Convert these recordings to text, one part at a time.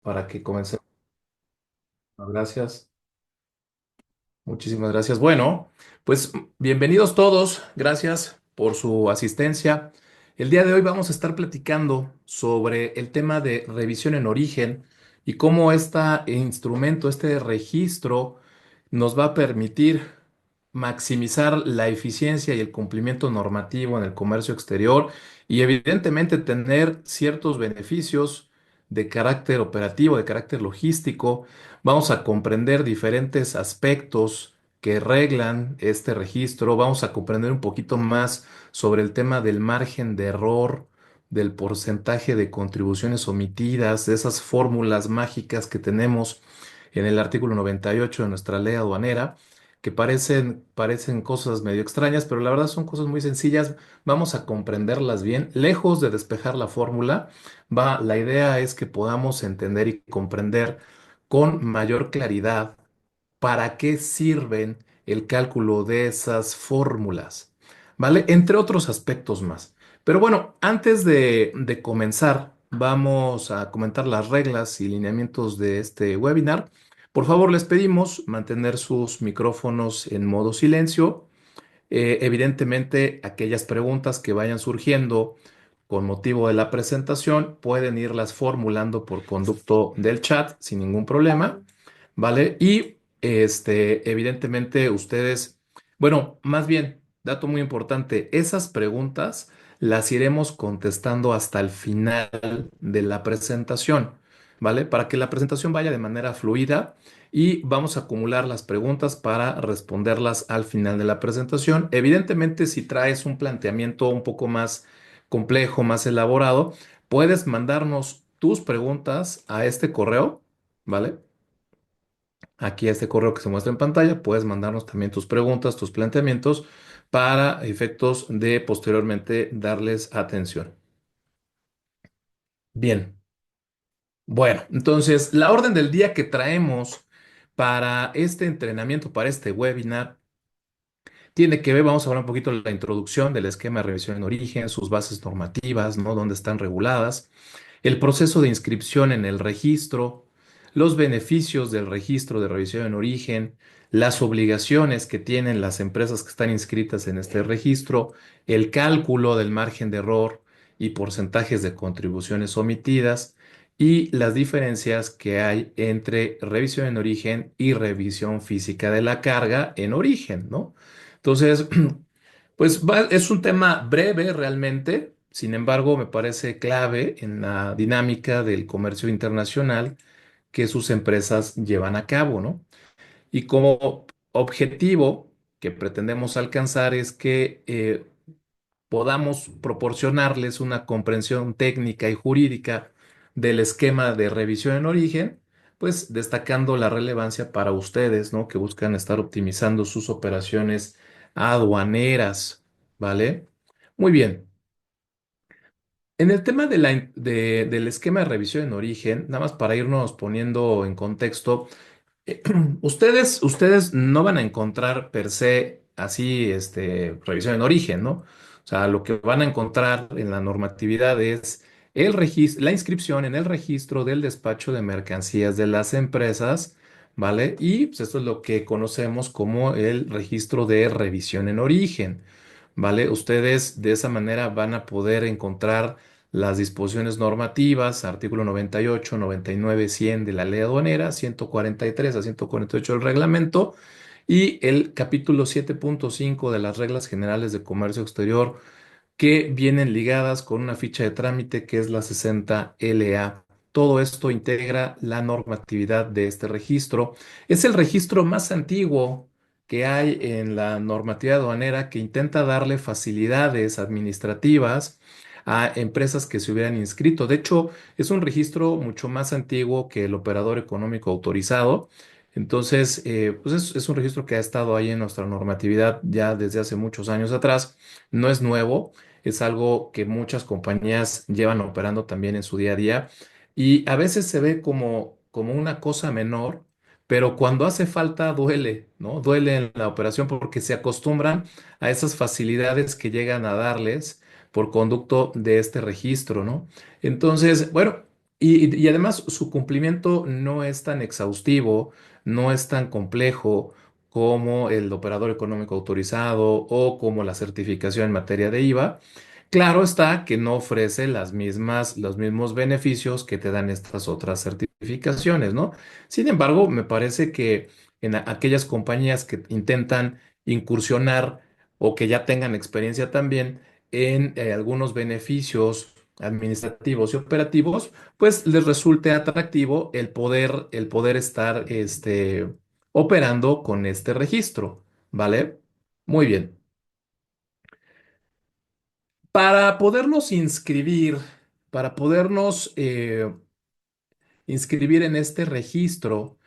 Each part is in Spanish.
Para que comencemos. Gracias, muchísimas gracias. Bueno, pues bienvenidos todos, gracias por su asistencia. El día de hoy vamos a estar platicando sobre el tema de revisión en origen y cómo este instrumento, este registro, nos va a permitir maximizar la eficiencia y el cumplimiento normativo en el comercio exterior y evidentemente tener ciertos beneficios de carácter operativo, de carácter logístico. Vamos a comprender diferentes aspectos que reglan este registro. Vamos a comprender un poquito más sobre el tema del margen de error, del porcentaje de contribuciones omitidas, de esas fórmulas mágicas que tenemos en el artículo 98 de nuestra ley aduanera, que parecen cosas medio extrañas, pero la verdad son cosas muy sencillas. Vamos a comprenderlas bien. Lejos de despejar la fórmula, la idea es que podamos entender y comprender con mayor claridad para qué sirven el cálculo de esas fórmulas, ¿vale? Entre otros aspectos más. Pero bueno, antes de comenzar, vamos a comentar las reglas y lineamientos de este webinar. Por favor, les pedimos mantener sus micrófonos en modo silencio. Evidentemente, aquellas preguntas que vayan surgiendo con motivo de la presentación pueden irlas formulando por conducto del chat sin ningún problema, ¿vale? Y evidentemente ustedes, bueno, más bien, dato muy importante, esas preguntas las iremos contestando hasta el final de la presentación, ¿vale? Para que la presentación vaya de manera fluida y vamos a acumular las preguntas para responderlas al final de la presentación. Evidentemente, si traes un planteamiento un poco más complejo, más elaborado, puedes mandarnos tus preguntas a este correo, ¿vale? Aquí a este correo que se muestra en pantalla, puedes mandarnos también tus preguntas, tus planteamientos para efectos de posteriormente darles atención. Bien, bueno, entonces la orden del día que traemos para este entrenamiento, para este webinar, tiene que ver, vamos a hablar un poquito de la introducción del esquema de revisión en origen, sus bases normativas, ¿no? Dónde están reguladas, el proceso de inscripción en el registro, los beneficios del registro de revisión en origen, las obligaciones que tienen las empresas que están inscritas en este registro, el cálculo del margen de error y porcentajes de contribuciones omitidas y las diferencias que hay entre revisión en origen y revisión física de la carga en origen, ¿no? Entonces, pues es un tema breve realmente, sin embargo, me parece clave en la dinámica del comercio internacional que sus empresas llevan a cabo, ¿no? Y como objetivo que pretendemos alcanzar es que podamos proporcionarles una comprensión técnica y jurídica del esquema de revisión en origen, pues destacando la relevancia para ustedes, ¿no? Que buscan estar optimizando sus operaciones aduaneras, ¿vale? Muy bien. En el tema del esquema de revisión en origen, nada más para irnos poniendo en contexto, eh, ustedes no van a encontrar per se así, revisión en origen, ¿no? O sea, lo que van a encontrar en la normatividad es la inscripción en el registro del despacho de mercancías de las empresas, ¿vale? Y pues esto es lo que conocemos como el registro de revisión en origen, ¿vale? Ustedes de esa manera van a poder encontrar las disposiciones normativas, artículo 98, 99, 100 de la ley aduanera, 143 a 148 del reglamento y el capítulo 7.5 de las reglas generales de comercio exterior que vienen ligadas con una ficha de trámite que es la 60 LA. Todo esto integra la normatividad de este registro. Es el registro más antiguo que hay en la normatividad aduanera que intenta darle facilidades administrativas a empresas que se hubieran inscrito. De hecho, es un registro mucho más antiguo que el operador económico autorizado. Entonces, pues es un registro que ha estado ahí en nuestra normatividad ya desde hace muchos años atrás. No es nuevo, es algo que muchas compañías llevan operando también en su día a día y a veces se ve como una cosa menor, pero cuando hace falta duele, ¿no? Duele en la operación porque se acostumbran a esas facilidades que llegan a darles por conducto de este registro, ¿no? Entonces, bueno. Y además su cumplimiento no es tan exhaustivo, no es tan complejo como el operador económico autorizado o como la certificación en materia de IVA. Claro está que no ofrece los mismos beneficios que te dan estas otras certificaciones, ¿no? Sin embargo, me parece que en aquellas compañías que intentan incursionar o que ya tengan experiencia también en algunos beneficios administrativos y operativos, pues les resulte atractivo el poder estar operando con este registro, ¿vale? Muy bien. Para podernos inscribir, para podernos inscribir en este registro,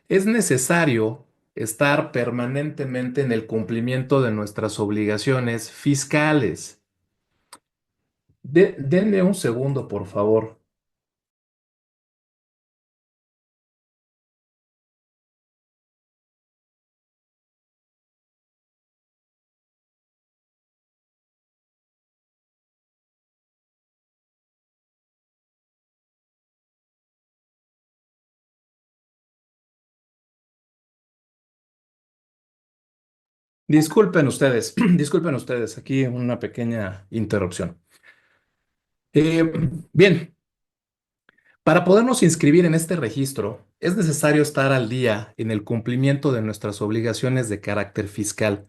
es necesario estar permanentemente en el cumplimiento de nuestras obligaciones fiscales. Denme un segundo, por favor. Disculpen ustedes, disculpen ustedes, aquí una pequeña interrupción. Eh, bien, para podernos inscribir en este registro, es necesario estar al día en el cumplimiento de nuestras obligaciones de carácter fiscal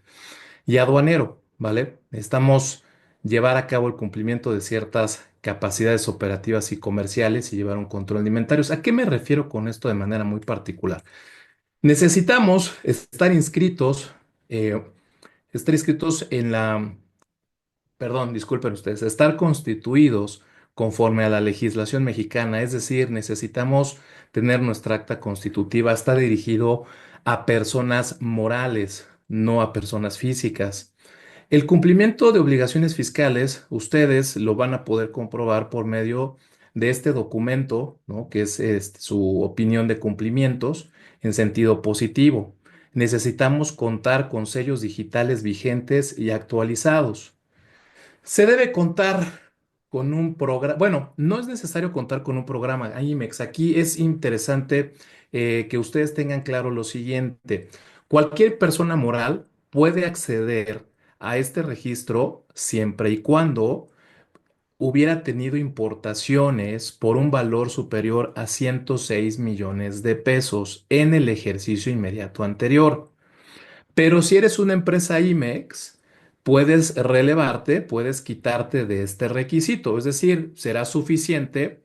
y aduanero, ¿vale? Necesitamos llevar a cabo el cumplimiento de ciertas capacidades operativas y comerciales y llevar un control de inventarios. ¿A qué me refiero con esto de manera muy particular? Necesitamos eh, estar inscritos en la perdón, disculpen ustedes, estar constituidos conforme a la legislación mexicana, es decir, necesitamos tener nuestra acta constitutiva, está dirigido a personas morales, no a personas físicas. El cumplimiento de obligaciones fiscales, ustedes lo van a poder comprobar por medio de este documento, ¿no? Que es su opinión de cumplimientos en sentido positivo. Necesitamos contar con sellos digitales vigentes y actualizados. Se debe contar con un programa. Bueno, no es necesario contar con un programa IMEX. Aquí es interesante que ustedes tengan claro lo siguiente. Cualquier persona moral puede acceder a este registro siempre y cuando hubiera tenido importaciones por un valor superior a 106 millones de pesos en el ejercicio inmediato anterior. Pero si eres una empresa IMEX, puedes relevarte, puedes quitarte de este requisito. Es decir, será suficiente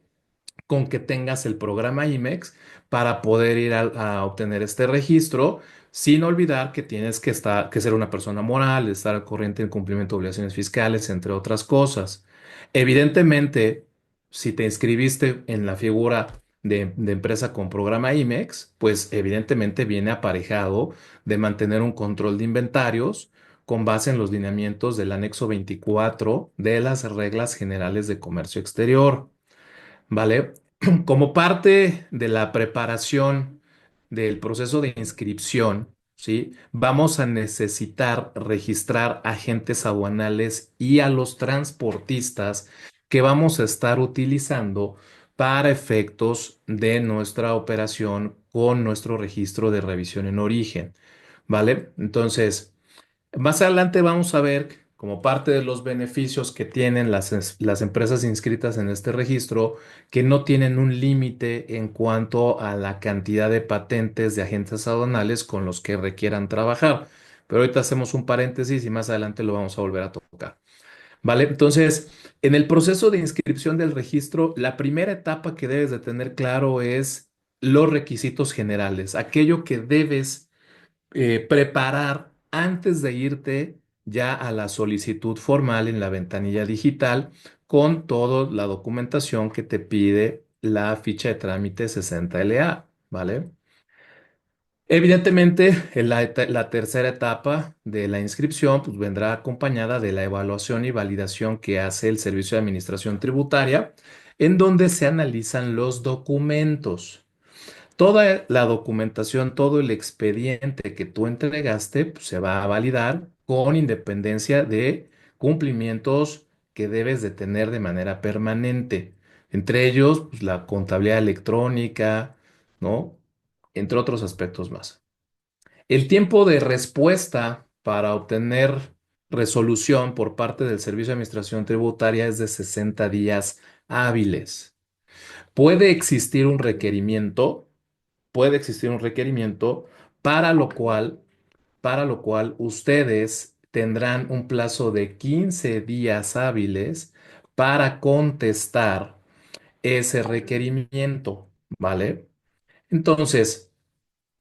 con que tengas el programa IMEX para poder ir a obtener este registro, sin olvidar que tienes que ser una persona moral, estar al corriente en cumplimiento de obligaciones fiscales, entre otras cosas. Evidentemente, si te inscribiste en la figura de empresa con programa IMEX, pues evidentemente viene aparejado de mantener un control de inventarios con base en los lineamientos del anexo 24 de las reglas generales de comercio exterior. ¿Vale? Como parte de la preparación del proceso de inscripción, ¿sí? Vamos a necesitar registrar agentes aduanales y a los transportistas que vamos a estar utilizando para efectos de nuestra operación con nuestro registro de revisión en origen, ¿vale? Entonces, más adelante vamos a ver, como parte de los beneficios que tienen las empresas inscritas en este registro, que no tienen un límite en cuanto a la cantidad de patentes de agentes aduanales con los que requieran trabajar. Pero ahorita hacemos un paréntesis y más adelante lo vamos a volver a tocar. ¿Vale? Entonces, en el proceso de inscripción del registro, la primera etapa que debes de tener claro es los requisitos generales, aquello que debes preparar antes de irte ya a la solicitud formal en la ventanilla digital con toda la documentación que te pide la ficha de trámite 60LA, ¿vale? Evidentemente, en la tercera etapa de la inscripción pues, vendrá acompañada de la evaluación y validación que hace el Servicio de Administración Tributaria, en donde se analizan los documentos. Toda la documentación, todo el expediente que tú entregaste, pues, se va a validar con independencia de cumplimientos que debes de tener de manera permanente. Entre ellos, pues, la contabilidad electrónica, ¿no? Entre otros aspectos más. El tiempo de respuesta para obtener resolución por parte del Servicio de Administración Tributaria es de 60 días hábiles. Puede existir un requerimiento, puede existir un requerimiento para lo cual, para lo cual ustedes tendrán un plazo de 15 días hábiles para contestar ese requerimiento, ¿vale? Entonces,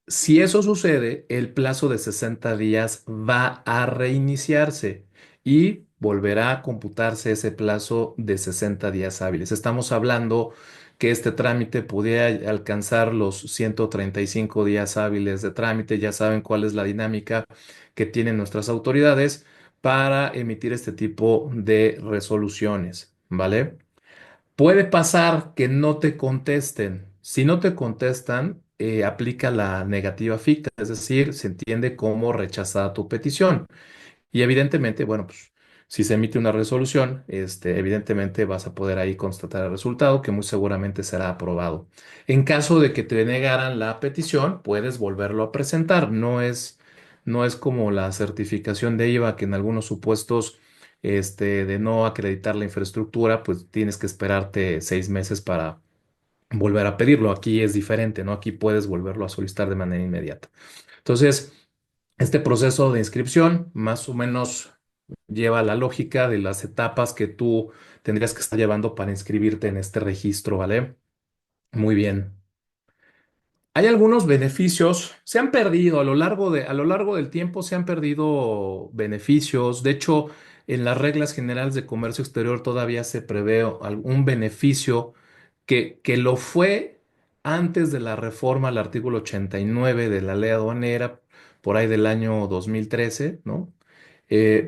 si eso sucede, el plazo de 60 días va a reiniciarse y volverá a computarse ese plazo de 60 días hábiles. Estamos hablando que este trámite pudiera alcanzar los 135 días hábiles de trámite. Ya saben cuál es la dinámica que tienen nuestras autoridades para emitir este tipo de resoluciones, ¿vale? Puede pasar que no te contesten. Si no te contestan, aplica la negativa ficta, es decir, se entiende como rechazada tu petición. Y evidentemente, bueno, pues si se emite una resolución, evidentemente vas a poder ahí constatar el resultado, que muy seguramente será aprobado. En caso de que te negaran la petición, puedes volverlo a presentar. No es como la certificación de IVA, que en algunos supuestos, de no acreditar la infraestructura, pues tienes que esperarte 6 meses para volver a pedirlo. Aquí es diferente, ¿no? Aquí puedes volverlo a solicitar de manera inmediata. Entonces, este proceso de inscripción más o menos lleva la lógica de las etapas que tú tendrías que estar llevando para inscribirte en este registro, ¿vale? Muy bien. Hay algunos beneficios, se han perdido a lo largo del tiempo, se han perdido beneficios. De hecho, en las reglas generales de comercio exterior todavía se prevé algún beneficio que lo fue antes de la reforma al artículo 89 de la ley aduanera, por ahí del año 2013, ¿no?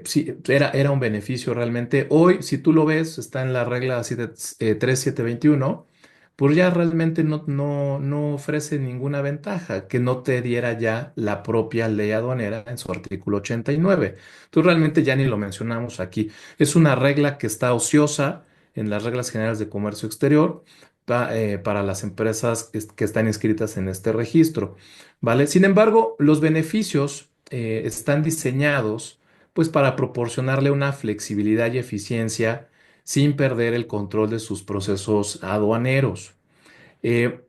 Sí, era un beneficio realmente. Hoy, si tú lo ves, está en la regla 3721, pues ya realmente no ofrece ninguna ventaja que no te diera ya la propia ley aduanera en su artículo 89. Tú realmente ya ni lo mencionamos aquí. Es una regla que está ociosa en las reglas generales de comercio exterior para las empresas que están inscritas en este registro, ¿vale? Sin embargo, los beneficios están diseñados pues para proporcionarle una flexibilidad y eficiencia sin perder el control de sus procesos aduaneros. Eh,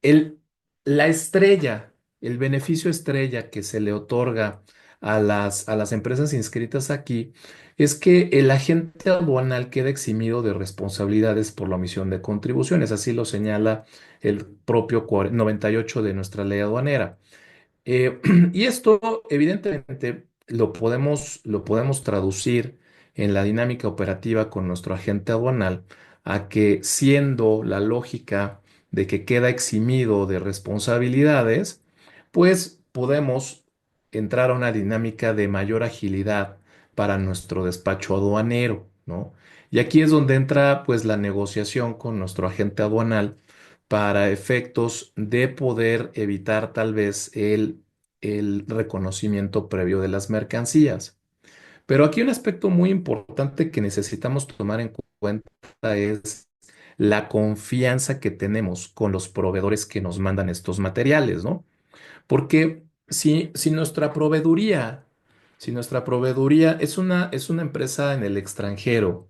el, la estrella, el beneficio estrella que se le otorga a las empresas inscritas aquí es que el agente aduanal queda eximido de responsabilidades por la omisión de contribuciones, así lo señala el propio 98 de nuestra ley aduanera. Y esto, evidentemente, lo podemos traducir en la dinámica operativa con nuestro agente aduanal a que, siendo la lógica de que queda eximido de responsabilidades, pues podemos entrar a una dinámica de mayor agilidad para nuestro despacho aduanero, ¿no? Y aquí es donde entra pues la negociación con nuestro agente aduanal para efectos de poder evitar tal vez el reconocimiento previo de las mercancías. Pero aquí un aspecto muy importante que necesitamos tomar en cuenta es la confianza que tenemos con los proveedores que nos mandan estos materiales, ¿no? Porque si nuestra proveeduría es una empresa en el extranjero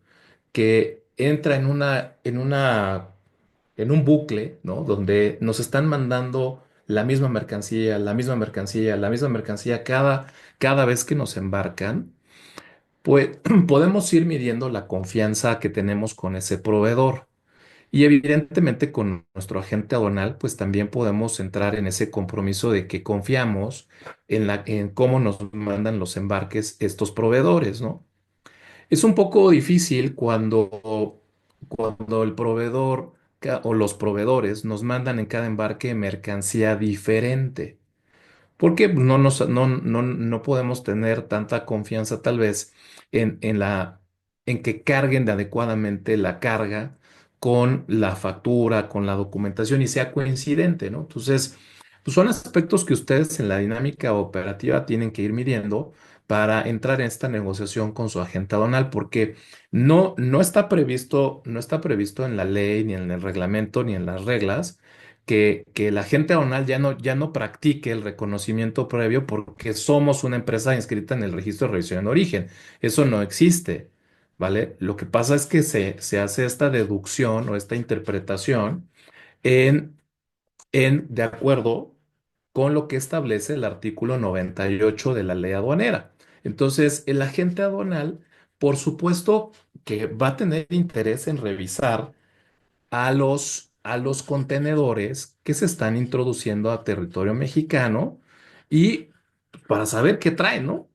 que entra en un bucle, ¿no? Donde nos están mandando la misma mercancía, la misma mercancía, la misma mercancía cada vez que nos embarcan, pues podemos ir midiendo la confianza que tenemos con ese proveedor. Y evidentemente con nuestro agente aduanal, pues también podemos entrar en ese compromiso de que confiamos en cómo nos mandan los embarques estos proveedores, ¿no? Es un poco difícil cuando el proveedor o los proveedores nos mandan en cada embarque mercancía diferente, porque no podemos tener tanta confianza tal vez en que carguen de adecuadamente la carga con la factura, con la documentación y sea coincidente, ¿no? Entonces, pues son aspectos que ustedes en la dinámica operativa tienen que ir midiendo para entrar en esta negociación con su agente aduanal, porque no está previsto en la ley, ni en el reglamento, ni en las reglas, que el agente aduanal ya no practique el reconocimiento previo porque somos una empresa inscrita en el registro de revisión en origen. Eso no existe, ¿vale? Lo que pasa es que se hace esta deducción o esta interpretación en, de acuerdo con lo que establece el artículo 98 de la ley aduanera. Entonces, el agente aduanal, por supuesto que va a tener interés en revisar a los contenedores que se están introduciendo a territorio mexicano y para saber qué traen, ¿no?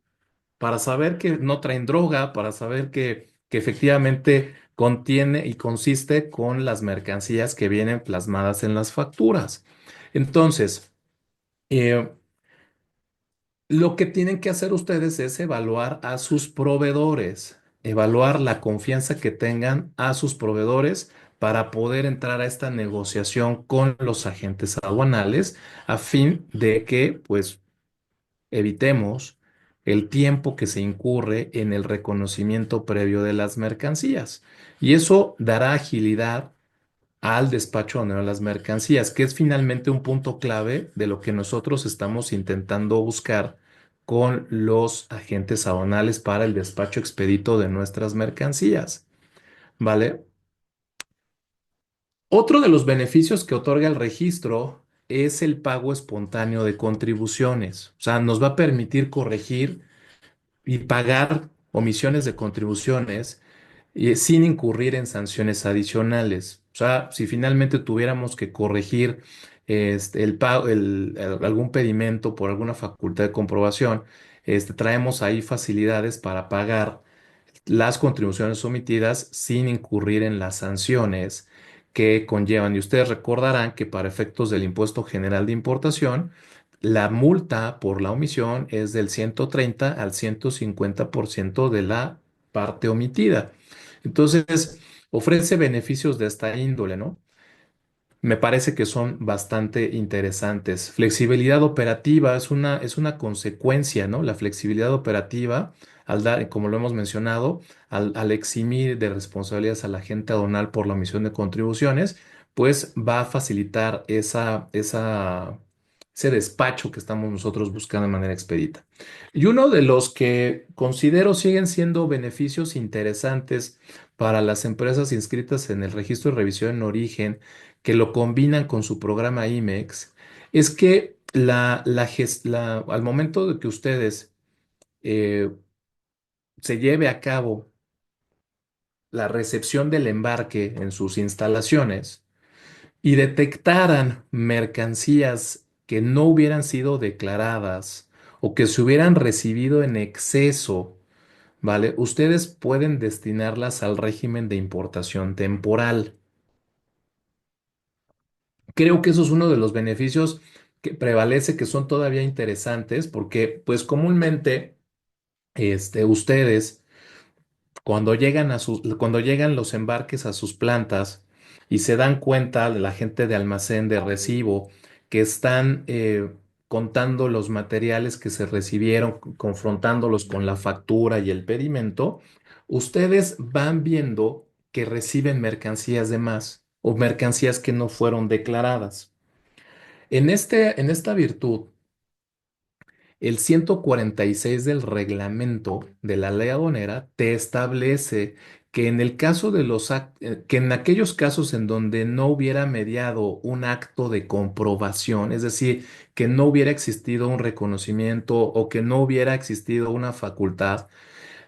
Para saber que no traen droga, para saber que efectivamente contiene y consiste con las mercancías que vienen plasmadas en las facturas. Entonces, eh, lo que tienen que hacer ustedes es evaluar a sus proveedores, evaluar la confianza que tengan a sus proveedores para poder entrar a esta negociación con los agentes aduanales a fin de que, pues, evitemos el tiempo que se incurre en el reconocimiento previo de las mercancías. Y eso dará agilidad al despacho de las mercancías, que es finalmente un punto clave de lo que nosotros estamos intentando buscar con los agentes aduanales para el despacho expedito de nuestras mercancías, ¿vale? Otro de los beneficios que otorga el registro es el pago espontáneo de contribuciones. O sea, nos va a permitir corregir y pagar omisiones de contribuciones sin incurrir en sanciones adicionales. O sea, si finalmente tuviéramos que corregir algún pedimento por alguna facultad de comprobación, traemos ahí facilidades para pagar las contribuciones omitidas sin incurrir en las sanciones que conllevan. Y ustedes recordarán que para efectos del impuesto general de importación, la multa por la omisión es del 130 al 150% de la parte omitida. Entonces, ofrece beneficios de esta índole, ¿no? Me parece que son bastante interesantes. Flexibilidad operativa es una consecuencia, ¿no? La flexibilidad operativa, al dar, como lo hemos mencionado, al eximir de responsabilidades a la agente aduanal por la omisión de contribuciones, pues va a facilitar ese despacho que estamos nosotros buscando de manera expedita. Y uno de los que considero siguen siendo beneficios interesantes para las empresas inscritas en el registro de revisión en origen, que lo combinan con su programa IMEX, es que al momento de que ustedes eh, se lleve a cabo la recepción del embarque en sus instalaciones y detectaran mercancías que no hubieran sido declaradas o que se hubieran recibido en exceso, ¿vale? Ustedes pueden destinarlas al régimen de importación temporal. Creo que eso es uno de los beneficios que prevalece, que son todavía interesantes, porque pues comúnmente ustedes cuando llegan los embarques a sus plantas y se dan cuenta de la gente de almacén de recibo que están contando los materiales que se recibieron, confrontándolos con la factura y el pedimento, ustedes van viendo que reciben mercancías de más o mercancías que no fueron declaradas. En esta virtud, el 146 del reglamento de la ley aduanera te establece que que en aquellos casos en donde no hubiera mediado un acto de comprobación, es decir, que no hubiera existido un reconocimiento o que no hubiera existido una facultad,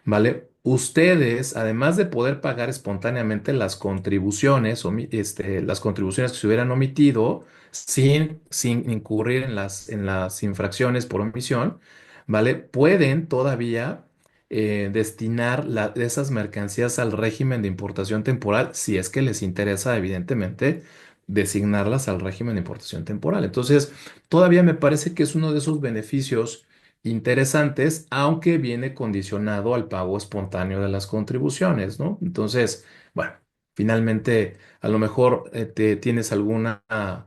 ¿vale? Ustedes, además de poder pagar espontáneamente las contribuciones que se hubieran omitido sin incurrir en las infracciones por omisión, ¿vale? Pueden todavía destinar esas mercancías al régimen de importación temporal si es que les interesa, evidentemente, designarlas al régimen de importación temporal. Entonces, todavía me parece que es uno de esos beneficios interesantes, aunque viene condicionado al pago espontáneo de las contribuciones, ¿no? Entonces, bueno, finalmente, a lo mejor tienes alguna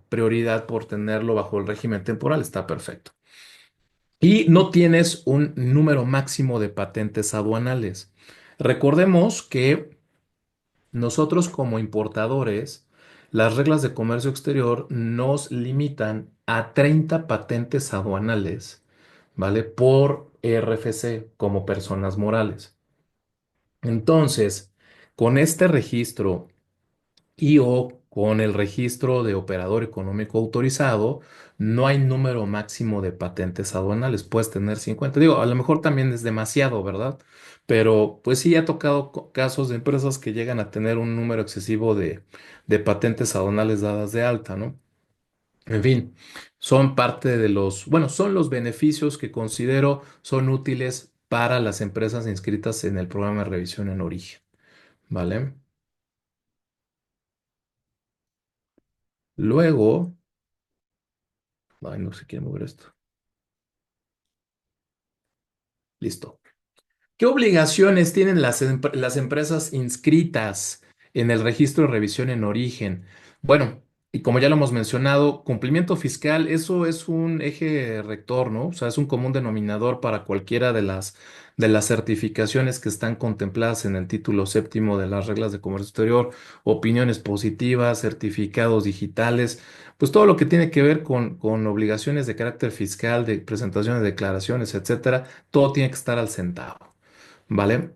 prioridad por tenerlo bajo el régimen temporal, está perfecto. y no tienes un número máximo de patentes aduanales. Recordemos que nosotros como importadores, las reglas de comercio exterior nos limitan a 30 patentes aduanales, ¿vale? Por RFC como personas morales. Entonces, con este registro y o con el registro de operador económico autorizado, no hay número máximo de patentes aduanales. Puedes tener 50. Digo, a lo mejor también es demasiado, ¿verdad? Pero pues sí ha tocado casos de empresas que llegan a tener un número excesivo de patentes aduanales dadas de alta, ¿no? En fin, son parte de los, bueno, son los beneficios que considero son útiles para las empresas inscritas en el programa de revisión en origen, ¿vale? Luego, ay, no se quiere mover esto. Listo. ¿Qué obligaciones tienen las empresas inscritas en el registro de revisión en origen? Bueno, y como ya lo hemos mencionado, cumplimiento fiscal, eso es un eje rector, ¿no? O sea, es un común denominador para cualquiera de las certificaciones que están contempladas en el título séptimo de las reglas de comercio exterior, opiniones positivas, certificados digitales, pues todo lo que tiene que ver con obligaciones de carácter fiscal, de presentación de declaraciones, etcétera, todo tiene que estar al centavo. ¿Vale?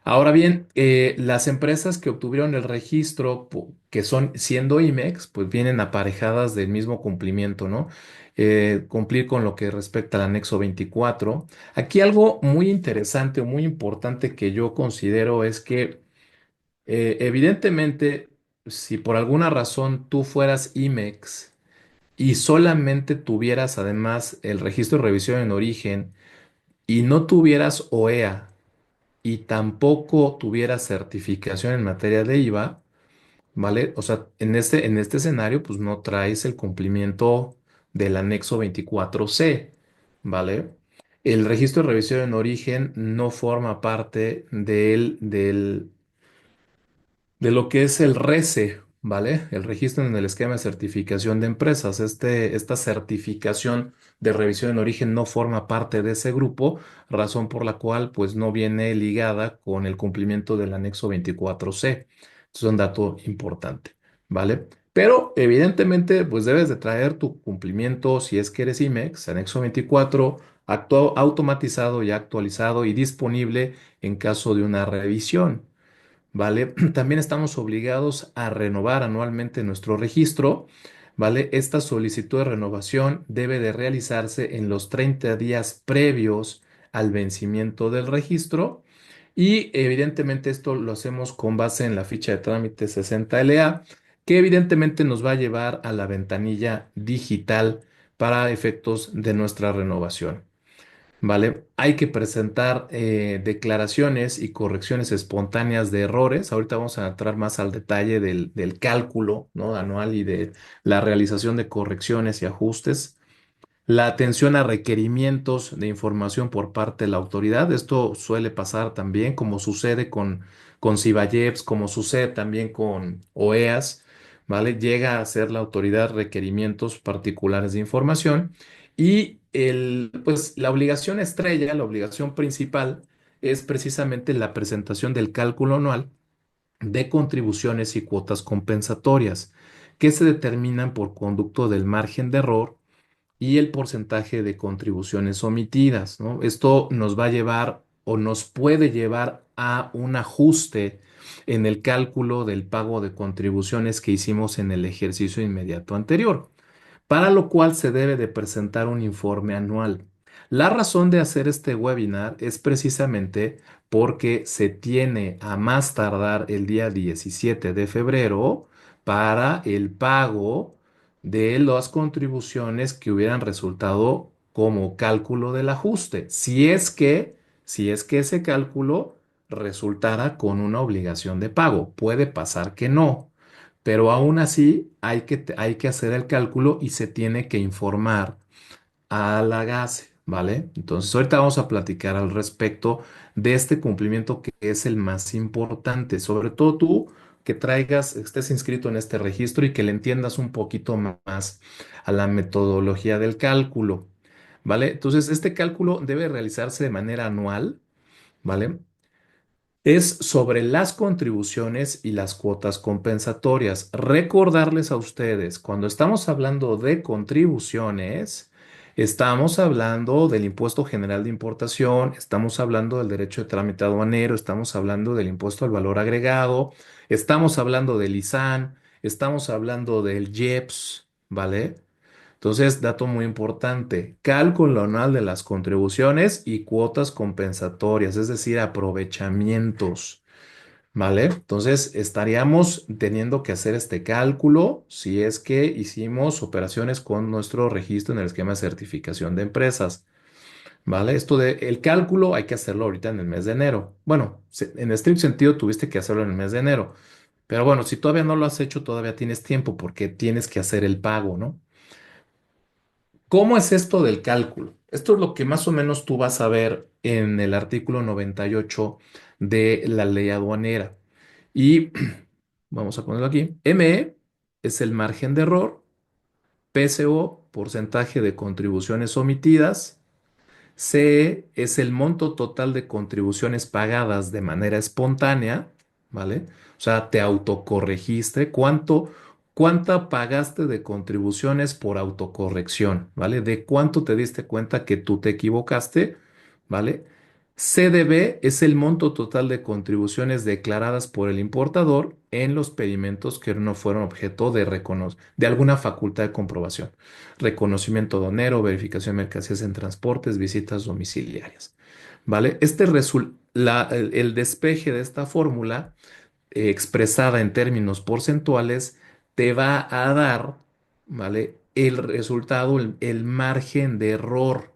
Ahora bien, las empresas que obtuvieron el registro, que son siendo IMEX, pues vienen aparejadas del mismo cumplimiento, ¿no? Cumplir con lo que respecta al anexo 24. Aquí algo muy interesante o muy importante que yo considero es que evidentemente, si por alguna razón tú fueras IMEX y solamente tuvieras además el registro de revisión en origen y no tuvieras OEA, y tampoco tuviera certificación en materia de IVA, ¿vale? O sea, en este escenario, pues no traes el cumplimiento del anexo 24C, ¿vale? El registro de revisión en origen no forma parte de lo que es el RECE, ¿vale? El registro en el esquema de certificación de empresas. Esta certificación de revisión en origen no forma parte de ese grupo, razón por la cual pues no viene ligada con el cumplimiento del anexo 24C. Es un dato importante, ¿vale? Pero evidentemente pues debes de traer tu cumplimiento si es que eres IMEX, anexo 24, automatizado y actualizado y disponible en caso de una revisión. ¿Vale? También estamos obligados a renovar anualmente nuestro registro, ¿vale? Esta solicitud de renovación debe de realizarse en los 30 días previos al vencimiento del registro y evidentemente esto lo hacemos con base en la ficha de trámite 60LA, que evidentemente nos va a llevar a la ventanilla digital para efectos de nuestra renovación. ¿Vale? Hay que presentar declaraciones y correcciones espontáneas de errores. Ahorita vamos a entrar más al detalle del cálculo, ¿no? Anual y de la realización de correcciones y ajustes. La atención a requerimientos de información por parte de la autoridad. Esto suele pasar también, como sucede con Cibayeps, como sucede también con OEAS, ¿vale? Llega a hacer la autoridad requerimientos particulares de información y pues, la obligación estrella, la obligación principal, es precisamente la presentación del cálculo anual de contribuciones y cuotas compensatorias, que se determinan por conducto del margen de error y el porcentaje de contribuciones omitidas, ¿no? Esto nos va a llevar o nos puede llevar a un ajuste en el cálculo del pago de contribuciones que hicimos en el ejercicio inmediato anterior, para lo cual se debe de presentar un informe anual. La razón de hacer este webinar es precisamente porque se tiene a más tardar el día 17 de febrero para el pago de las contribuciones que hubieran resultado como cálculo del ajuste, si es que ese cálculo resultara con una obligación de pago. Puede pasar que no, pero aún así hay que hacer el cálculo y se tiene que informar a la GASE, ¿vale? Entonces, ahorita vamos a platicar al respecto de este cumplimiento que es el más importante, sobre todo tú que traigas, estés inscrito en este registro y que le entiendas un poquito más a la metodología del cálculo. ¿vale? Entonces, este cálculo debe realizarse de manera anual, ¿vale? Es sobre las contribuciones y las cuotas compensatorias. Recordarles a ustedes, cuando estamos hablando de contribuciones, estamos hablando del impuesto general de importación, estamos hablando del derecho de trámite aduanero, estamos hablando del impuesto al valor agregado, estamos hablando del ISAN, estamos hablando del IEPS, ¿vale? Entonces, dato muy importante, cálculo anual de las contribuciones y cuotas compensatorias, es decir, aprovechamientos, ¿vale? Entonces, estaríamos teniendo que hacer este cálculo si es que hicimos operaciones con nuestro registro en el esquema de certificación de empresas, ¿vale? Esto de el cálculo hay que hacerlo ahorita en el mes de enero. Bueno, en estricto sentido tuviste que hacerlo en el mes de enero, pero bueno, si todavía no lo has hecho, todavía tienes tiempo porque tienes que hacer el pago, ¿no? ¿Cómo es esto del cálculo? Esto es lo que más o menos tú vas a ver en el artículo 98 de la ley aduanera. Y vamos a ponerlo aquí. ME es el margen de error, PSO, porcentaje de contribuciones omitidas, CE es el monto total de contribuciones pagadas de manera espontánea, ¿vale? O sea, te autocorregiste. ¿Cuánta pagaste de contribuciones por autocorrección, ¿vale? ¿De cuánto te diste cuenta que tú te equivocaste, ¿vale? CDB es el monto total de contribuciones declaradas por el importador en los pedimentos que no fueron objeto de alguna facultad de comprobación: reconocimiento aduanero, verificación de mercancías en transportes, visitas domiciliarias. ¿Vale? El despeje de esta fórmula, expresada en términos porcentuales, te va a dar, ¿vale? El resultado, el margen de error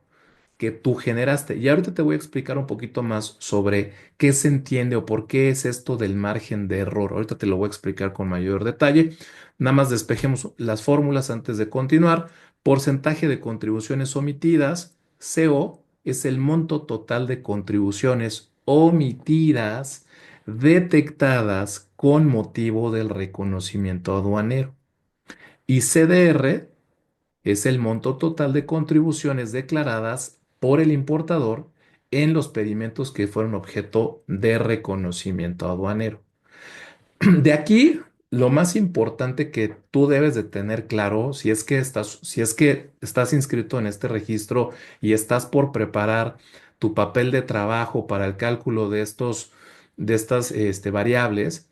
que tú generaste. Y ahorita te voy a explicar un poquito más sobre qué se entiende o por qué es esto del margen de error. Ahorita te lo voy a explicar con mayor detalle. Nada más despejemos las fórmulas antes de continuar. Porcentaje de contribuciones omitidas, CO, es el monto total de contribuciones omitidas detectadas con motivo del reconocimiento aduanero. Y CDR es el monto total de contribuciones declaradas por el importador en los pedimentos que fueron objeto de reconocimiento aduanero. De aquí, lo más importante que tú debes de tener claro, si es que estás inscrito en este registro y estás por preparar tu papel de trabajo para el cálculo de estas variables,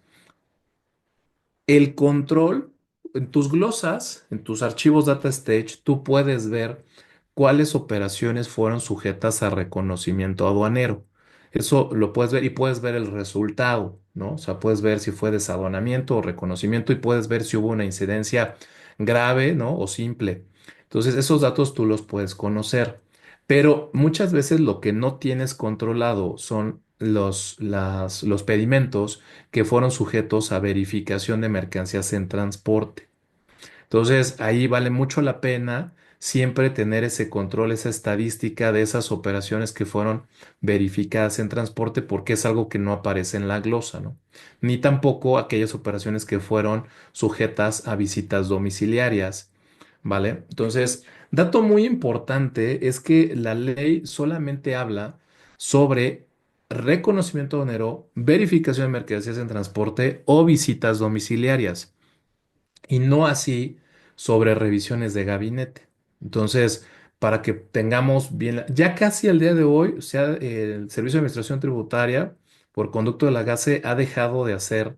el control, en tus glosas, en tus archivos Data Stage, tú puedes ver cuáles operaciones fueron sujetas a reconocimiento aduanero. Eso lo puedes ver y puedes ver el resultado, ¿no? O sea, puedes ver si fue desaduanamiento o reconocimiento y puedes ver si hubo una incidencia grave, ¿no? O simple. Entonces, esos datos tú los puedes conocer. Pero muchas veces lo que no tienes controlado son los pedimentos que fueron sujetos a verificación de mercancías en transporte. Entonces, ahí vale mucho la pena siempre tener ese control, esa estadística de esas operaciones que fueron verificadas en transporte, porque es algo que no aparece en la glosa, ¿no? Ni tampoco aquellas operaciones que fueron sujetas a visitas domiciliarias, ¿vale? Entonces, dato muy importante es que la ley solamente habla sobre reconocimiento de onero, verificación de mercancías en transporte o visitas domiciliarias, y no así sobre revisiones de gabinete. Entonces, para que tengamos bien, ya casi al día de hoy, o sea, el Servicio de Administración Tributaria, por conducto de la GACE, ha dejado de hacer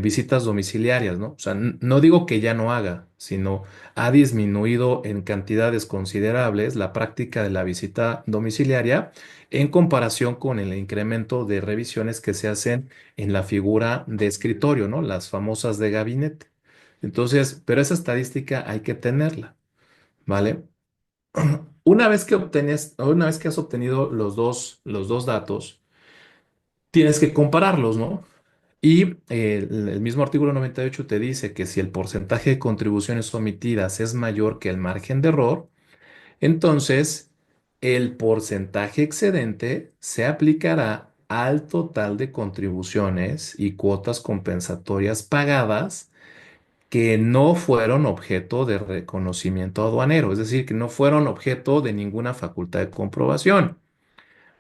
visitas domiciliarias, ¿no? O sea, no digo que ya no haga, sino ha disminuido en cantidades considerables la práctica de la visita domiciliaria en comparación con el incremento de revisiones que se hacen en la figura de escritorio, ¿no? Las famosas de gabinete. Entonces, pero esa estadística hay que tenerla, ¿vale? Una vez que has obtenido los dos datos, tienes que compararlos, ¿no? Y el mismo artículo 98 te dice que si el porcentaje de contribuciones omitidas es mayor que el margen de error, entonces el porcentaje excedente se aplicará al total de contribuciones y cuotas compensatorias pagadas que no fueron objeto de reconocimiento aduanero, es decir, que no fueron objeto de ninguna facultad de comprobación,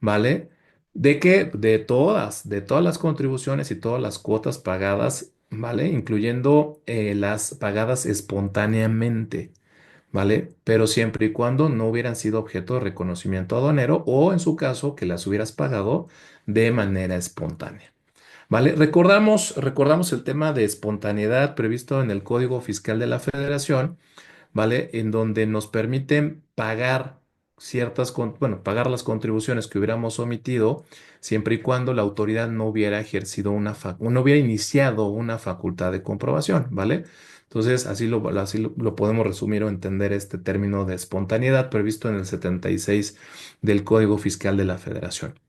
¿vale? De todas las contribuciones y todas las cuotas pagadas, ¿vale? Incluyendo las pagadas espontáneamente, ¿vale? Pero siempre y cuando no hubieran sido objeto de reconocimiento aduanero o en su caso que las hubieras pagado de manera espontánea. ¿Vale? Recordamos el tema de espontaneidad previsto en el Código Fiscal de la Federación, ¿vale? En donde nos permiten pagar bueno, pagar las contribuciones que hubiéramos omitido, siempre y cuando la autoridad no hubiera ejercido no hubiera iniciado una facultad de comprobación, ¿vale? Entonces, así lo podemos resumir o entender este término de espontaneidad previsto en el 76 del Código Fiscal de la Federación.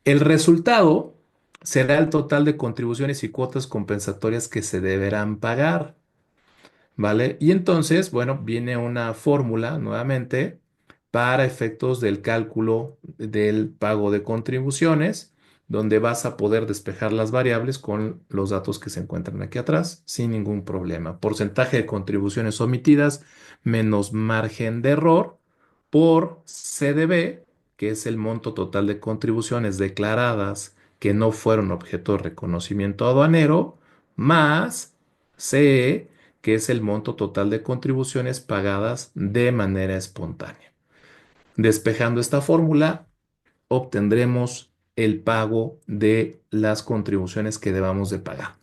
El resultado será el total de contribuciones y cuotas compensatorias que se deberán pagar, ¿vale? Y entonces, bueno, viene una fórmula nuevamente para efectos del cálculo del pago de contribuciones, donde vas a poder despejar las variables con los datos que se encuentran aquí atrás sin ningún problema. Porcentaje de contribuciones omitidas menos margen de error por CDB, que es el monto total de contribuciones declaradas que no fueron objeto de reconocimiento aduanero, más CE, que es el monto total de contribuciones pagadas de manera espontánea. Despejando esta fórmula, obtendremos el pago de las contribuciones que debamos de pagar.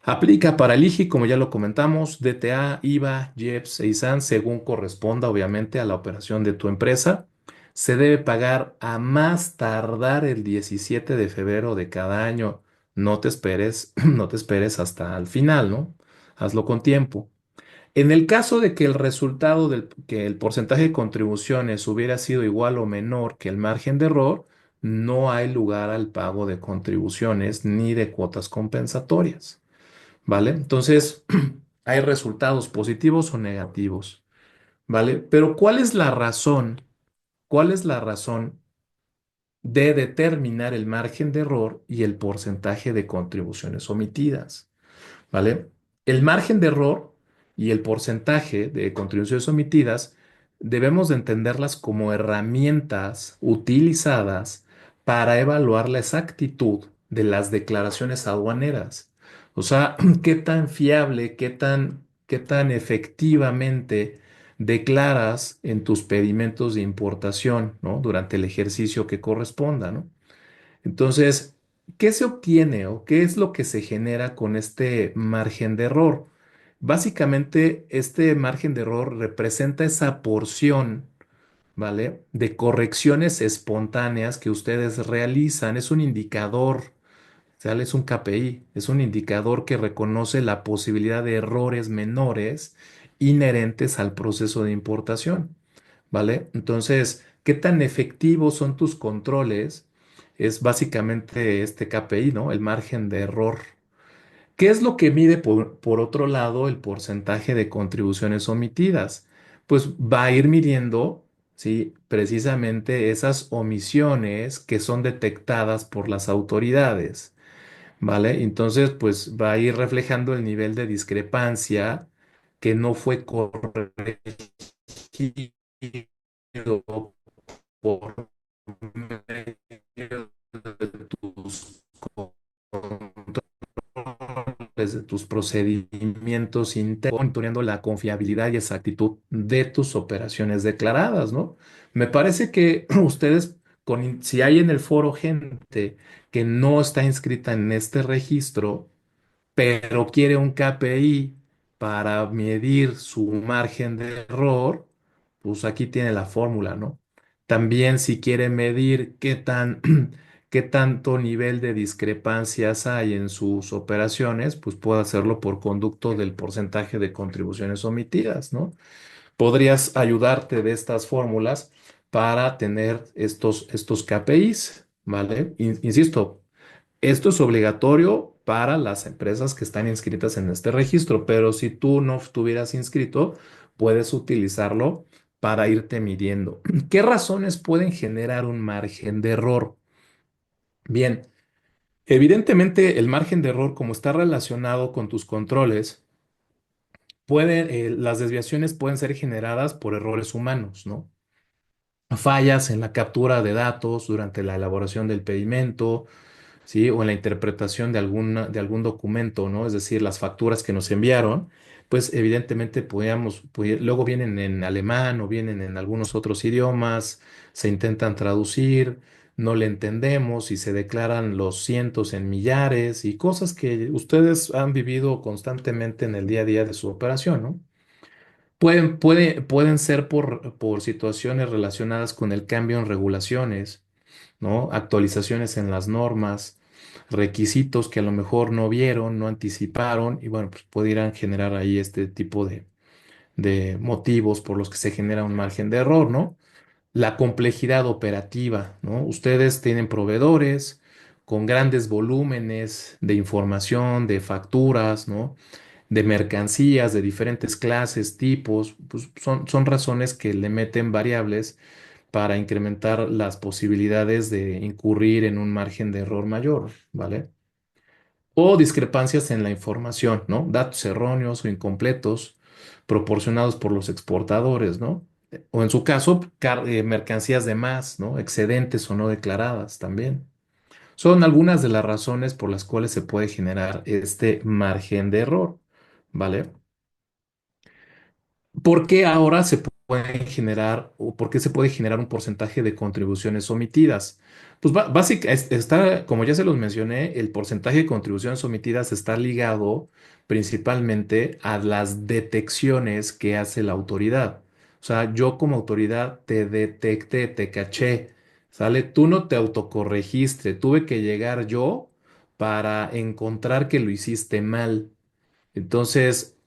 Aplica para el IGI, como ya lo comentamos, DTA, IVA, IEPS e ISAN, según corresponda, obviamente, a la operación de tu empresa. Se debe pagar a más tardar el 17 de febrero de cada año. No te esperes, no te esperes hasta el final, ¿no? Hazlo con tiempo. En el caso de que el resultado que el porcentaje de contribuciones hubiera sido igual o menor que el margen de error, no hay lugar al pago de contribuciones ni de cuotas compensatorias. ¿Vale? Entonces, hay resultados positivos o negativos, ¿vale? Pero ¿cuál es la razón? ¿Cuál es la razón de determinar el margen de error y el porcentaje de contribuciones omitidas? ¿Vale? El margen de error y el porcentaje de contribuciones omitidas debemos de entenderlas como herramientas utilizadas para evaluar la exactitud de las declaraciones aduaneras. O sea, qué tan fiable, qué tan efectivamente declaras en tus pedimentos de importación, ¿no? Durante el ejercicio que corresponda, ¿no? Entonces, ¿qué se obtiene o qué es lo que se genera con este margen de error? Básicamente, este margen de error representa esa porción, ¿vale? De correcciones espontáneas que ustedes realizan. Es un indicador, ¿sale? Es un KPI, es un indicador que reconoce la posibilidad de errores menores inherentes al proceso de importación. ¿Vale? Entonces, ¿qué tan efectivos son tus controles? Es básicamente este KPI, ¿no? El margen de error. ¿Qué es lo que mide por otro lado el porcentaje de contribuciones omitidas? Pues va a ir midiendo, ¿sí? Precisamente esas omisiones que son detectadas por las autoridades, ¿vale? Entonces, pues va a ir reflejando el nivel de discrepancia que no fue corregido por medio de tus controles, de tus procedimientos internos, monitoreando la confiabilidad y exactitud de tus operaciones declaradas, ¿no? Me parece que ustedes, si hay en el foro gente que no está inscrita en este registro, pero quiere un KPI para medir su margen de error, pues aquí tiene la fórmula, ¿no? También si quiere medir qué tanto nivel de discrepancias hay en sus operaciones, pues puede hacerlo por conducto del porcentaje de contribuciones omitidas, ¿no? Podrías ayudarte de estas fórmulas para tener estos KPIs, ¿vale? Insisto, esto es obligatorio para las empresas que están inscritas en este registro, pero si tú no estuvieras inscrito, puedes utilizarlo para irte midiendo. ¿Qué razones pueden generar un margen de error? Bien, evidentemente el margen de error, como está relacionado con tus controles, Las desviaciones pueden ser generadas por errores humanos, ¿no? Fallas en la captura de datos durante la elaboración del pedimento, ¿sí? O en la interpretación de algún documento, ¿no? Es decir, las facturas que nos enviaron, pues evidentemente luego vienen en alemán o vienen en algunos otros idiomas, se intentan traducir, no le entendemos y se declaran los cientos en millares y cosas que ustedes han vivido constantemente en el día a día de su operación, ¿no? Pueden ser por situaciones relacionadas con el cambio en regulaciones, ¿no? Actualizaciones en las normas, requisitos que a lo mejor no vieron, no anticiparon, y bueno, pues pudieran generar ahí este tipo de motivos por los que se genera un margen de error, ¿no? La complejidad operativa, ¿no? Ustedes tienen proveedores con grandes volúmenes de información, de facturas, ¿no? De mercancías de diferentes clases, tipos, pues son razones que le meten variables para incrementar las posibilidades de incurrir en un margen de error mayor, ¿vale? O discrepancias en la información, ¿no? Datos erróneos o incompletos proporcionados por los exportadores, ¿no? O en su caso, mercancías de más, ¿no? Excedentes o no declaradas también. Son algunas de las razones por las cuales se puede generar este margen de error, ¿vale? ¿Por qué ahora se pueden generar o por qué se puede generar un porcentaje de contribuciones omitidas? Pues está, como ya se los mencioné, el porcentaje de contribuciones omitidas está ligado principalmente a las detecciones que hace la autoridad. O sea, yo como autoridad te detecté, te caché, ¿sale? Tú no te autocorregiste, tuve que llegar yo para encontrar que lo hiciste mal. Entonces,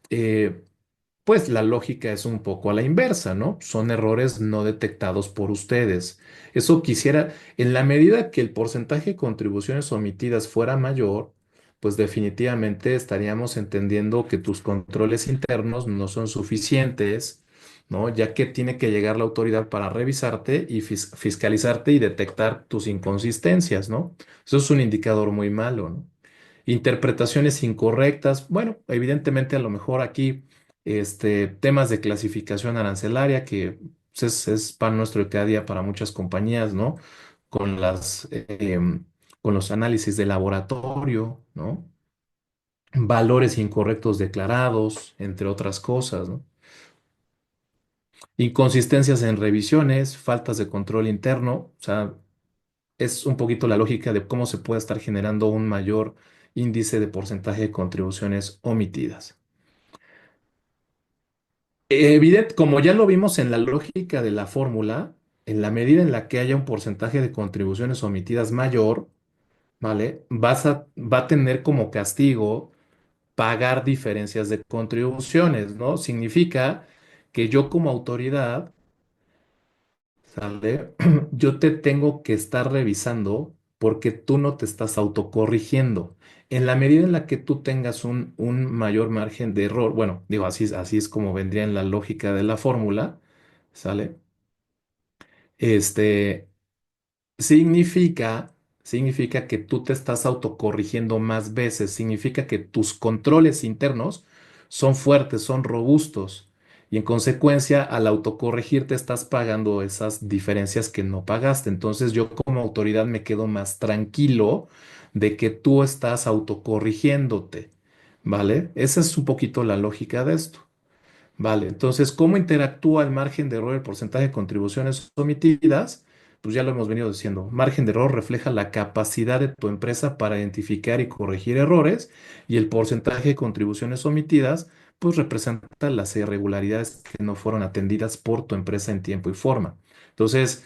pues la lógica es un poco a la inversa, ¿no? Son errores no detectados por ustedes. Eso quisiera, en la medida que el porcentaje de contribuciones omitidas fuera mayor, pues definitivamente estaríamos entendiendo que tus controles internos no son suficientes, ¿no? Ya que tiene que llegar la autoridad para revisarte y fiscalizarte y detectar tus inconsistencias, ¿no? Eso es un indicador muy malo, ¿no? Interpretaciones incorrectas. Bueno, evidentemente a lo mejor aquí temas de clasificación arancelaria que pues, es pan nuestro de cada día para muchas compañías, ¿no? Con con los análisis de laboratorio, ¿no? Valores incorrectos declarados, entre otras cosas, ¿no? Inconsistencias en revisiones, faltas de control interno, o sea, es un poquito la lógica de cómo se puede estar generando un mayor índice de porcentaje de contribuciones omitidas. Evidente, como ya lo vimos en la lógica de la fórmula, en la medida en la que haya un porcentaje de contribuciones omitidas mayor, ¿vale? Va a tener como castigo pagar diferencias de contribuciones, ¿no? Significa que yo como autoridad, ¿sale? Yo te tengo que estar revisando porque tú no te estás autocorrigiendo. En la medida en la que tú tengas un mayor margen de error, bueno, digo, así es como vendría en la lógica de la fórmula, ¿sale? Este, significa, significa que tú te estás autocorrigiendo más veces, significa que tus controles internos son fuertes, son robustos y en consecuencia al autocorregirte estás pagando esas diferencias que no pagaste. Entonces yo como autoridad me quedo más tranquilo de que tú estás autocorrigiéndote, ¿vale? Esa es un poquito la lógica de esto. Vale, entonces, ¿cómo interactúa el margen de error, el porcentaje de contribuciones omitidas? Pues ya lo hemos venido diciendo. Margen de error refleja la capacidad de tu empresa para identificar y corregir errores y el porcentaje de contribuciones omitidas, pues representa las irregularidades que no fueron atendidas por tu empresa en tiempo y forma. Entonces,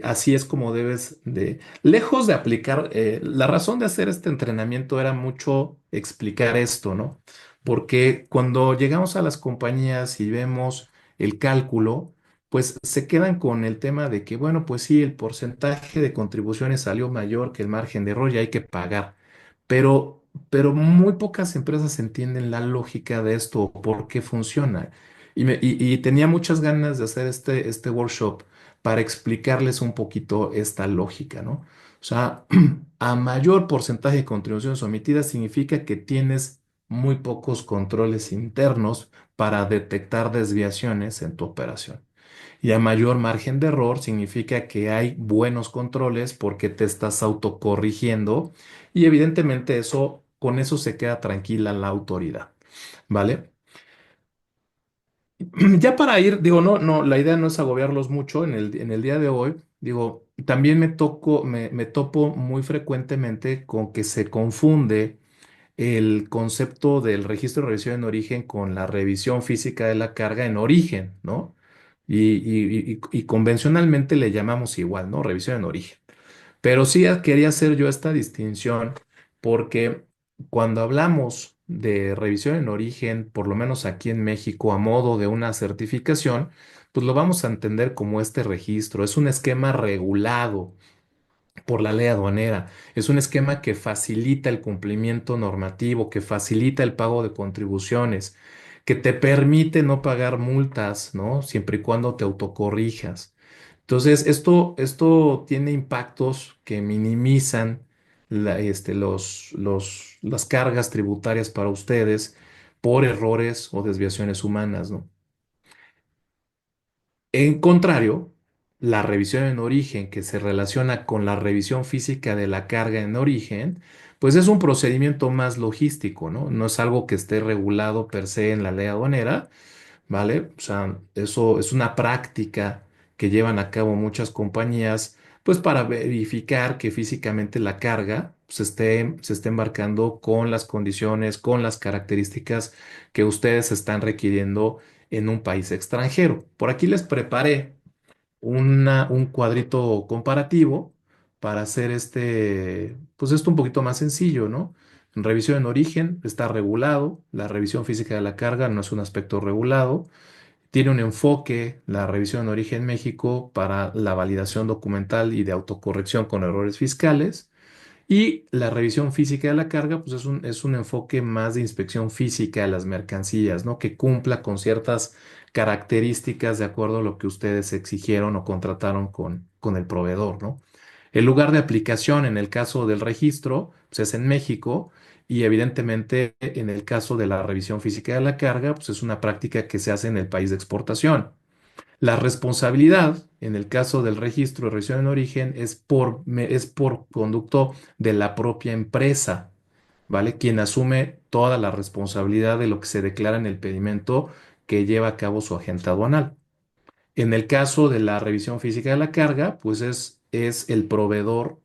así es como debes de, lejos de aplicar, la razón de hacer este entrenamiento era mucho explicar esto, ¿no? Porque cuando llegamos a las compañías y vemos el cálculo, pues se quedan con el tema de que, bueno, pues sí, el porcentaje de contribuciones salió mayor que el margen de error y hay que pagar. Pero muy pocas empresas entienden la lógica de esto, o por qué funciona. Y tenía muchas ganas de hacer este workshop para explicarles un poquito esta lógica, ¿no? O sea, a mayor porcentaje de contribuciones omitidas significa que tienes muy pocos controles internos para detectar desviaciones en tu operación. Y a mayor margen de error significa que hay buenos controles porque te estás autocorrigiendo y evidentemente eso, con eso se queda tranquila la autoridad, ¿vale? Ya para ir, digo, no, la idea no es agobiarlos mucho en el día de hoy. Digo, también me topo muy frecuentemente con que se confunde el concepto del registro de revisión en origen con la revisión física de la carga en origen, ¿no? Y convencionalmente le llamamos igual, ¿no? Revisión en origen. Pero sí quería hacer yo esta distinción porque cuando hablamos de revisión en origen, por lo menos aquí en México, a modo de una certificación, pues lo vamos a entender como este registro. Es un esquema regulado por la ley aduanera. Es un esquema que facilita el cumplimiento normativo, que facilita el pago de contribuciones, que te permite no pagar multas, ¿no? Siempre y cuando te autocorrijas. Entonces, esto tiene impactos que minimizan las cargas tributarias para ustedes por errores o desviaciones humanas, ¿no? En contrario, la revisión en origen, que se relaciona con la revisión física de la carga en origen, pues es un procedimiento más logístico, ¿no? No es algo que esté regulado per se en la ley aduanera, ¿vale? O sea, eso es una práctica que llevan a cabo muchas compañías, pues para verificar que físicamente la carga se esté embarcando con las condiciones, con las características que ustedes están requiriendo en un país extranjero. Por aquí les preparé un cuadrito comparativo para hacer pues esto un poquito más sencillo, ¿no? Revisión en origen está regulado, la revisión física de la carga no es un aspecto regulado. Tiene un enfoque, la revisión en origen México, para la validación documental y de autocorrección con errores fiscales. Y la revisión física de la carga, pues es un enfoque más de inspección física de las mercancías, ¿no? Que cumpla con ciertas características de acuerdo a lo que ustedes exigieron o contrataron con el proveedor, ¿no? El lugar de aplicación en el caso del registro, pues es en México y evidentemente en el caso de la revisión física de la carga, pues es una práctica que se hace en el país de exportación. La responsabilidad, en el caso del registro de revisión en origen, es por conducto de la propia empresa, ¿vale? Quien asume toda la responsabilidad de lo que se declara en el pedimento que lleva a cabo su agente aduanal. En el caso de la revisión física de la carga, pues es el proveedor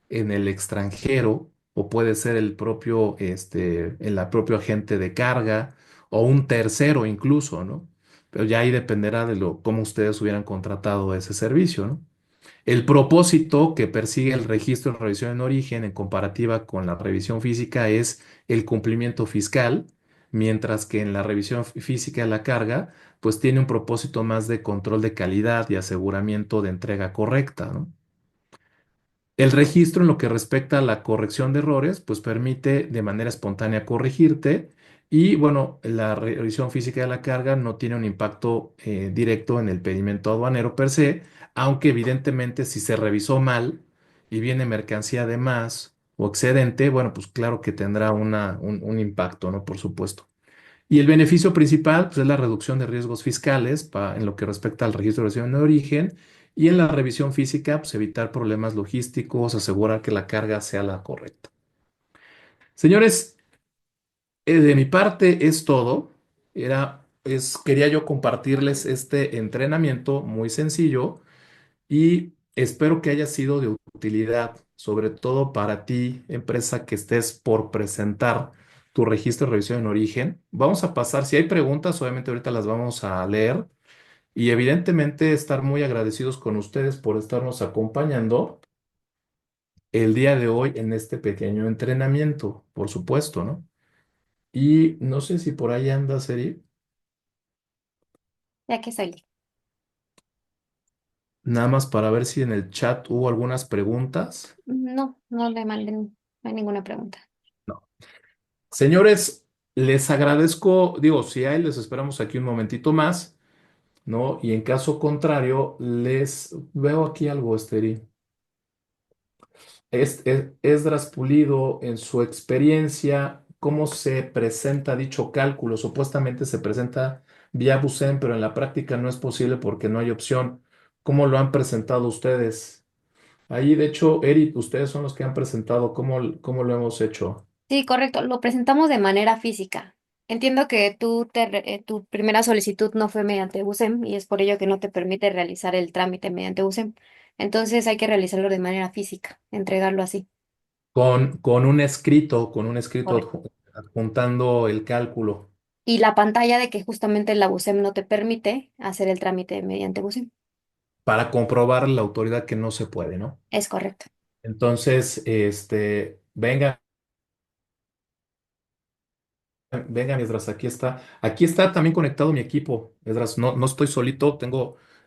en el extranjero o puede ser el propio agente de carga o un tercero incluso, ¿no? Pero ya ahí dependerá de cómo ustedes hubieran contratado ese servicio, ¿no? El propósito que persigue el registro de revisión en origen en comparativa con la revisión física es el cumplimiento fiscal, mientras que en la revisión física de la carga, pues tiene un propósito más de control de calidad y aseguramiento de entrega correcta, ¿no? El registro en lo que respecta a la corrección de errores, pues permite de manera espontánea corregirte y bueno, la revisión física de la carga no tiene un impacto directo en el pedimento aduanero per se, aunque evidentemente si se revisó mal y viene mercancía de más o excedente, bueno, pues claro que tendrá un impacto, ¿no? Por supuesto. Y el beneficio principal pues, es la reducción de riesgos fiscales en lo que respecta al registro de recibo de origen y en la revisión física, pues, evitar problemas logísticos, asegurar que la carga sea la correcta. Señores, de mi parte es todo. Quería yo compartirles este entrenamiento muy sencillo y espero que haya sido de utilidad, sobre todo para ti, empresa que estés por presentar tu registro de revisión en origen. Vamos a pasar, si hay preguntas, obviamente ahorita las vamos a leer y evidentemente estar muy agradecidos con ustedes por estarnos acompañando el día de hoy en este pequeño entrenamiento, por supuesto, ¿no? Y no sé si por ahí anda, Seri, Ya que estoy lista. nada más para ver si en el chat hubo algunas preguntas. No, no le manden, no hay ninguna pregunta. No. Señores, les agradezco, digo, si hay, les esperamos aquí un momentito más, ¿no? Y en caso contrario, les veo aquí algo, Esteri. Esdras Pulido, en su experiencia, cómo se presenta dicho cálculo. Supuestamente se presenta vía Busem, pero en la práctica no es posible porque no hay opción. ¿Cómo lo han presentado ustedes? Ahí, de hecho, Eric, ustedes son los que han presentado. ¿Cómo lo hemos hecho? Sí, correcto. Lo presentamos de manera física. Entiendo que tu primera solicitud no fue mediante USEM y es por ello que no te permite realizar el trámite mediante USEM. Entonces hay que realizarlo de manera física, entregarlo así. Con un escrito Correcto. adjuntando el cálculo Y la pantalla de que justamente la USEM no te permite hacer el trámite mediante USEM. para comprobar la autoridad que no se puede, ¿no? Es correcto. Entonces, venga. Venga, Esdras, aquí está. Aquí está también conectado mi equipo. Esdras, no estoy solito,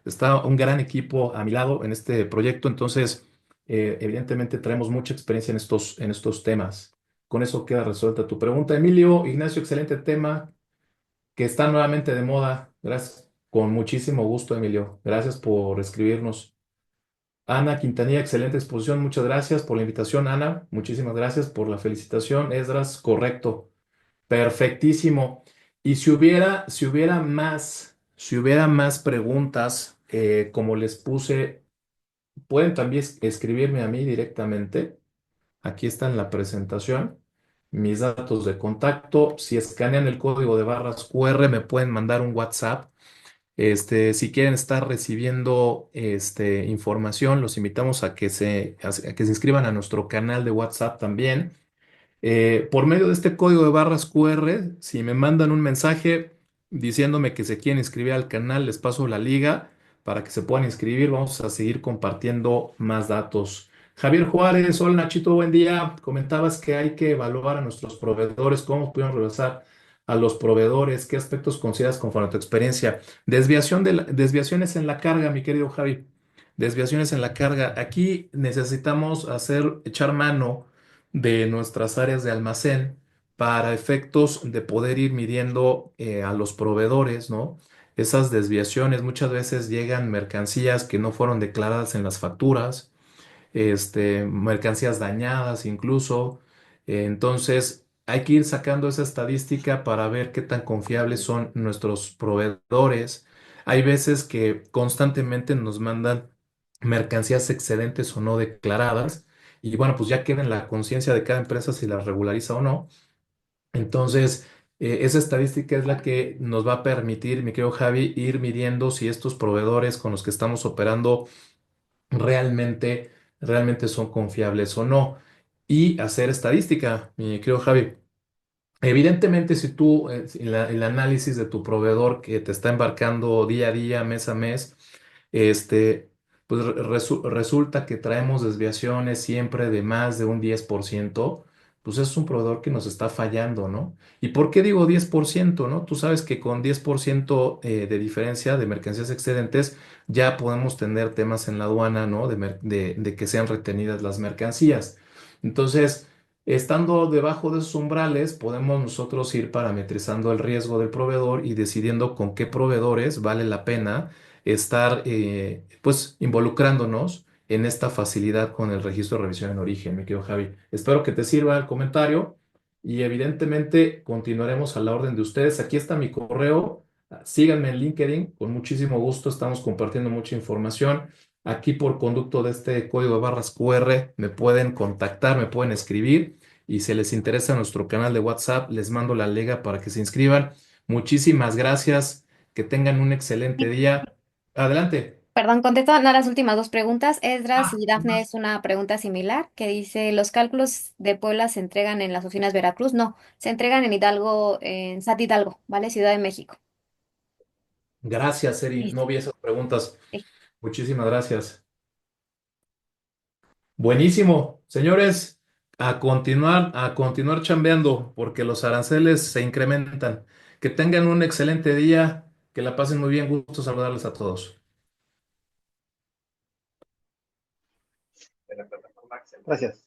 está un gran equipo a mi lado en este proyecto. Entonces, evidentemente traemos mucha experiencia en estos temas. Con eso queda resuelta tu pregunta. Emilio, Ignacio, excelente tema que está nuevamente de moda. Gracias. Con muchísimo gusto, Emilio. Gracias por escribirnos. Ana Quintanilla, excelente exposición. Muchas gracias por la invitación, Ana. Muchísimas gracias por la felicitación. Esdras, correcto. Perfectísimo. Y si hubiera más preguntas, como les puse, pueden también escribirme a mí directamente. Aquí está en la presentación mis datos de contacto. Si escanean el código de barras QR, me pueden mandar un WhatsApp. Si quieren estar recibiendo información, los invitamos a que se inscriban a nuestro canal de WhatsApp también. Por medio de este código de barras QR, si me mandan un mensaje diciéndome que se quieren inscribir al canal, les paso la liga para que se puedan inscribir. Vamos a seguir compartiendo más datos. Javier Juárez, hola Nachito, buen día. Comentabas que hay que evaluar a nuestros proveedores, cómo podemos regresar a los proveedores, qué aspectos consideras conforme a tu experiencia. Desviaciones en la carga, mi querido Javi. Desviaciones en la carga. Aquí necesitamos echar mano de nuestras áreas de almacén para efectos de poder ir midiendo a los proveedores, ¿no? Esas desviaciones muchas veces llegan mercancías que no fueron declaradas en las facturas, mercancías dañadas incluso. Entonces, hay que ir sacando esa estadística para ver qué tan confiables son nuestros proveedores. Hay veces que constantemente nos mandan mercancías excedentes o no declaradas y bueno, pues ya queda en la conciencia de cada empresa si las regulariza o no. Entonces, esa estadística es la que nos va a permitir, mi querido Javi, ir midiendo si estos proveedores con los que estamos operando realmente, realmente son confiables o no. Y hacer estadística, mi querido Javi. Evidentemente, si tú, el análisis de tu proveedor que te está embarcando día a día, mes a mes, este, pues resulta que traemos desviaciones siempre de más de un 10%, pues es un proveedor que nos está fallando, ¿no? ¿Y por qué digo 10%, no? Tú sabes que con 10% de diferencia de mercancías excedentes ya podemos tener temas en la aduana, ¿no? De que sean retenidas las mercancías. Entonces, estando debajo de esos umbrales, podemos nosotros ir parametrizando el riesgo del proveedor y decidiendo con qué proveedores vale la pena estar, pues, involucrándonos en esta facilidad con el registro de revisión en origen, mi querido Javi. Espero que te sirva el comentario y evidentemente continuaremos a la orden de ustedes. Aquí está mi correo. Síganme en LinkedIn, con muchísimo gusto estamos compartiendo mucha información. Aquí por conducto de este código de barras QR me pueden contactar, me pueden escribir y si les interesa nuestro canal de WhatsApp, les mando la liga para que se inscriban. Muchísimas gracias, que tengan un excelente Y, día. Adelante. perdón, contesto a las últimas dos preguntas. Esdras Ah, y Dafne es una pregunta similar que dice, ¿los cálculos de Puebla se entregan en las oficinas Veracruz? No, se entregan en Hidalgo, en SAT Hidalgo, ¿vale? Ciudad de México. gracias, Eri. Listo. No vi esas preguntas. Sí. Muchísimas gracias. Buenísimo, señores, a continuar chambeando porque los aranceles se incrementan. Que tengan un excelente día, que la pasen muy bien, gusto saludarles a todos. Gracias.